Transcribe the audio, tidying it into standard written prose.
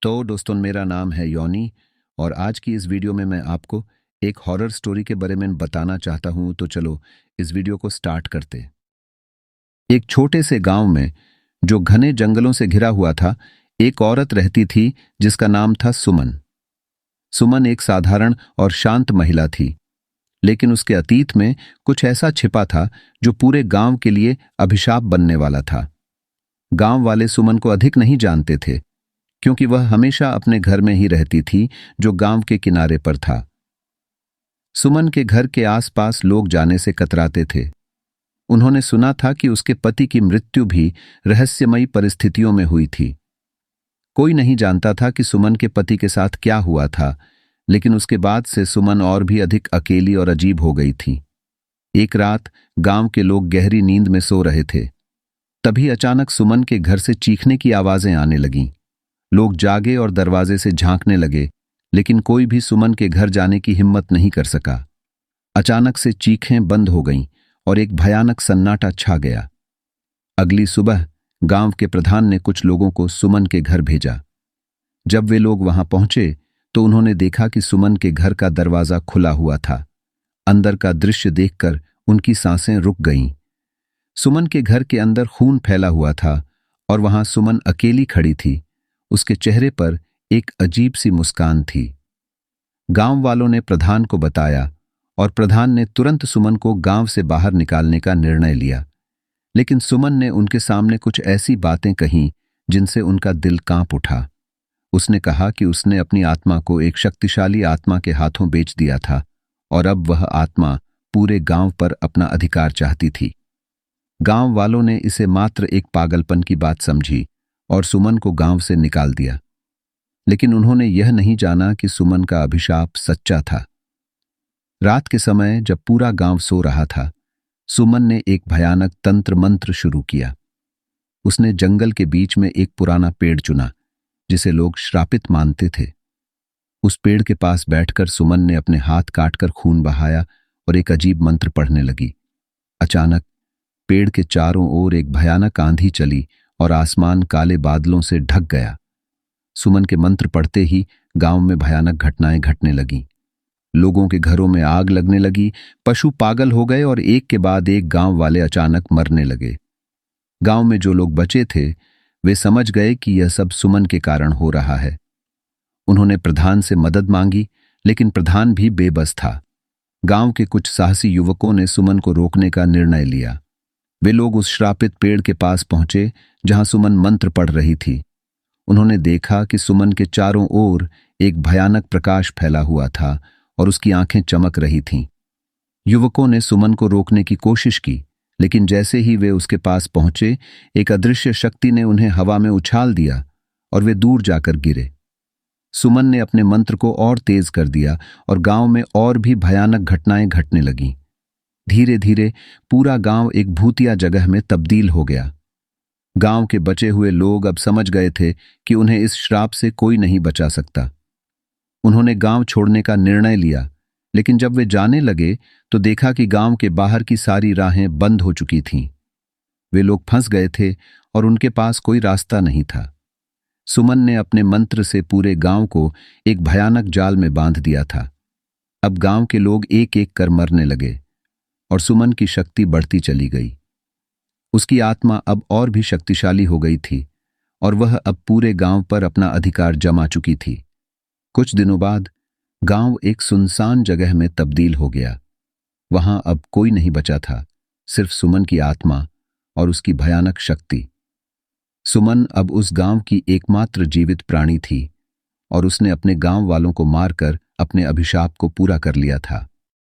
तो दोस्तों, मेरा नाम है योनी और आज की इस वीडियो में मैं आपको एक हॉरर स्टोरी के बारे में बताना चाहता हूं। तो चलो इस वीडियो को स्टार्ट करते। एक छोटे से गांव में, जो घने जंगलों से घिरा हुआ था, एक औरत रहती थी जिसका नाम था सुमन। सुमन एक साधारण और शांत महिला थी, लेकिन उसके अतीत में कुछ ऐसा छिपा था जो पूरे गांव के लिए अभिशाप बनने वाला था। गांव वाले सुमन को अधिक नहीं जानते थे, क्योंकि वह हमेशा अपने घर में ही रहती थी, जो गांव के किनारे पर था। सुमन के घर के आसपास लोग जाने से कतराते थे। उन्होंने सुना था कि उसके पति की मृत्यु भी रहस्यमयी परिस्थितियों में हुई थी। कोई नहीं जानता था कि सुमन के पति के साथ क्या हुआ था, लेकिन उसके बाद से सुमन और भी अधिक अकेली और अजीब हो गई थी। एक रात गांव के लोग गहरी नींद में सो रहे थे। तभी अचानक सुमन के घर से चीखने की आवाजें आने लगीं। लोग जागे और दरवाजे से झांकने लगे, लेकिन कोई भी सुमन के घर जाने की हिम्मत नहीं कर सका। अचानक से चीखें बंद हो गईं और एक भयानक सन्नाटा छा गया। अगली सुबह गांव के प्रधान ने कुछ लोगों को सुमन के घर भेजा। जब वे लोग वहां पहुंचे तो उन्होंने देखा कि सुमन के घर का दरवाजा खुला हुआ था। अंदर का दृश्य देखकर उनकी सांसें रुक गईं। सुमन के घर के अंदर खून फैला हुआ था और वहां सुमन अकेली खड़ी थी। उसके चेहरे पर एक अजीब सी मुस्कान थी। गांव वालों ने प्रधान को बताया और प्रधान ने तुरंत सुमन को गांव से बाहर निकालने का निर्णय लिया। लेकिन सुमन ने उनके सामने कुछ ऐसी बातें कहीं जिनसे उनका दिल कांप उठा। उसने कहा कि उसने अपनी आत्मा को एक शक्तिशाली आत्मा के हाथों बेच दिया था और अब वह आत्मा पूरे गांव पर अपना अधिकार चाहती थी। गांव वालों ने इसे मात्र एक पागलपन की बात समझी और सुमन को गांव से निकाल दिया। लेकिन उन्होंने यह नहीं जाना कि सुमन का अभिशाप सच्चा था। रात के समय जब पूरा गांव सो रहा था, सुमन ने एक भयानक तंत्र मंत्र शुरू किया। उसने जंगल के बीच में एक पुराना पेड़ चुना जिसे लोग श्रापित मानते थे। उस पेड़ के पास बैठकर सुमन ने अपने हाथ काटकर खून बहाया और एक अजीब मंत्र पढ़ने लगी। अचानक पेड़ के चारों ओर एक भयानक आंधी चली और आसमान काले बादलों से ढक गया। सुमन के मंत्र पढ़ते ही गांव में भयानक घटनाएं घटने लगीं। लोगों के घरों में आग लगने लगी, पशु पागल हो गए और एक के बाद एक गांव वाले अचानक मरने लगे। गांव में जो लोग बचे थे वे समझ गए कि यह सब सुमन के कारण हो रहा है। उन्होंने प्रधान से मदद मांगी, लेकिन प्रधान भी बेबस था। गांव के कुछ साहसी युवकों ने सुमन को रोकने का निर्णय लिया। वे लोग उस श्रापित पेड़ के पास पहुंचे जहां सुमन मंत्र पढ़ रही थी। उन्होंने देखा कि सुमन के चारों ओर एक भयानक प्रकाश फैला हुआ था और उसकी आंखें चमक रही थीं। युवकों ने सुमन को रोकने की कोशिश की, लेकिन जैसे ही वे उसके पास पहुंचे, एक अदृश्य शक्ति ने उन्हें हवा में उछाल दिया और वे दूर जाकर गिरे। सुमन ने अपने मंत्र को और तेज कर दिया और गांव में और भी भयानक घटनाएं घटने लगीं। धीरे धीरे पूरा गांव एक भूतिया जगह में तब्दील हो गया। गांव के बचे हुए लोग अब समझ गए थे कि उन्हें इस श्राप से कोई नहीं बचा सकता। उन्होंने गांव छोड़ने का निर्णय लिया, लेकिन जब वे जाने लगे तो देखा कि गांव के बाहर की सारी राहें बंद हो चुकी थीं। वे लोग फंस गए थे और उनके पास कोई रास्ता नहीं था। सुमन ने अपने मंत्र से पूरे गांव को एक भयानक जाल में बांध दिया था। अब गांव के लोग एक एक कर मरने लगे और सुमन की शक्ति बढ़ती चली गई। उसकी आत्मा अब और भी शक्तिशाली हो गई थी और वह अब पूरे गांव पर अपना अधिकार जमा चुकी थी। कुछ दिनों बाद गांव एक सुनसान जगह में तब्दील हो गया। वहां अब कोई नहीं बचा था, सिर्फ सुमन की आत्मा और उसकी भयानक शक्ति। सुमन अब उस गांव की एकमात्र जीवित प्राणी थी और उसने अपने गांव वालों को मारकर अपने अभिशाप को पूरा कर लिया था।